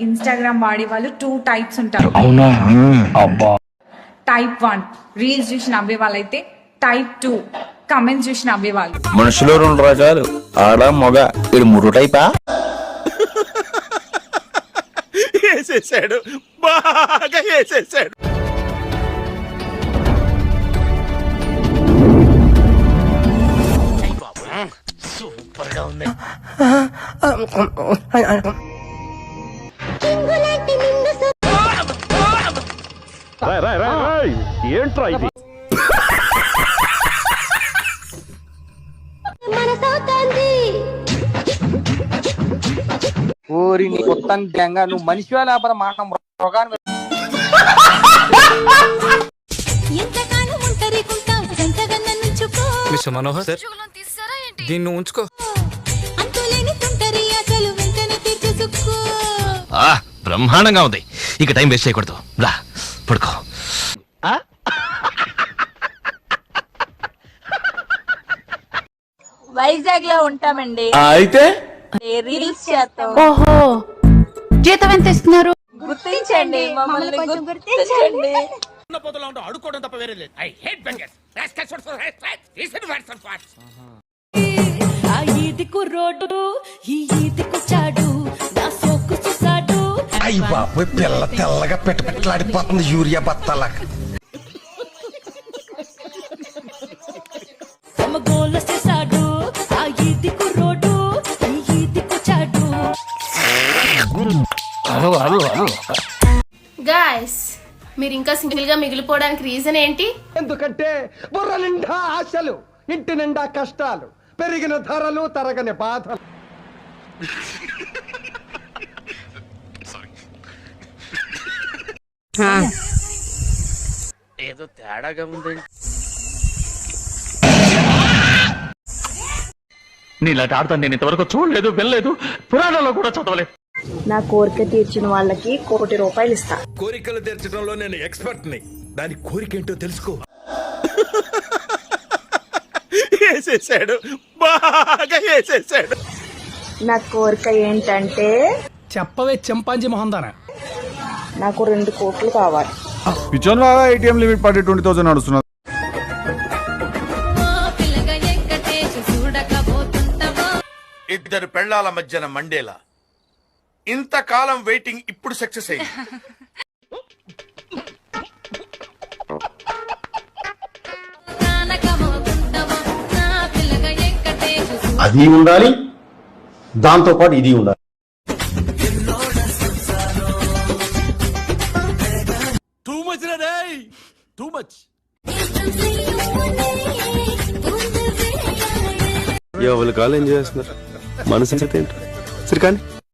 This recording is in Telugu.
ఇన్స్టాగ్రామ్ వాడే వాళ్ళు 2 టైప్స్ ఉంటారు. అవునా? అబ్బా. టైప్ 1 రీల్స్ చూసి నవ్వే వాళ్ళైతే, టైప్ 2 కమెంట్స్ చూసి నవ్వే వాళ్ళు. మనుషులు 2 రకాలు, ఆడ మగ. ఇది 3 టైపా? వేసేసాడు, బాగా వేసేసాడు. సూపర్ గా ఉంది. ఏంట్రా ఇది? ఓరి నీ కొత్త గ్యాంగా, నువ్వు మనిషి లేకపోతే మాట మృగాన్ని. మిస్టర్ మనోహర్ సార్, దీన్ని ఉంచుకో. బ్రహ్మాండంగా ఉంది. ఇక టైం వేస్ట్ చేయకూడదు. రా పడుకో. వైజాగ్ లో ఉంటామండి. అయితే రీల్స్ చేస్తాం. ఓహో, జీతం ఎంత ఇస్తున్నారు? గుర్తించండి, మమ్మల్ని గుర్తించండి. అడుకోవడం తప్ప వేరే లేదు. I hate bangers. ఆ ఈదికు రోడ్డు ఈ ఈదికు చాడు నా సోకు చూసాడు. అయ్య బాబోయ్, పిల్ల తెల్లగా పెట్టలాడిపోతుంది యూరియా బత్తాలా. తమ గోల చేసాడు ఆ ఈదికు రోడ్డు ఈ ఈదికు చాడు. గాయ్స్, మీరు ఇంకా సింగిల్ గా మిగిలిపోవడానికి రీజన్ ఏంటి? ఎందుకంటే బుర్ర నిండా ఆశలు, ఇంటి నిండా కష్టాలు, పెరిగిన ధరలు, తరగని బాధలు. ఏదో తేడాగా ఉంది. నీలాంటి ఆడతాను నేను ఇంతవరకు చూడలేదు, వెళ్ళలేదు, పురాణాల్లో కూడా చదవలేదు. నా కోరిక తీర్చిన వాళ్ళకి ₹1,00,00,000 ఇస్తా. కోరికలు తీర్చడంలో నేను ఎక్స్పర్ట్ ని. దాని కోరికేంటో తెలుసుకో. వేసేసాడు, బాగా వేసేసాడు. నా కోరిక ఏంటంటే, చెప్పవే చెంపాంజీ మొహందానా, నాకు ₹2,00,00,000 కావాలి. పిచ్చోన్లో ఏటీఎం లిమిట్ పడి 20,000 నడుస్తున్నారు. ఇద్దరు పెళ్లాల మధ్యన మండేలా ఇంతకాలం వెయిటింగ్ ఇప్పుడు సక్సెస్ అయింది. అది ఉండాలి, దాంతో పాటు ఇది ఉండాలి. టూ మచ్ రే, టూ మచ్. ఎవరి కాలం ఏం చేస్తున్నారు, మనసు ఏంటో సరే కానీ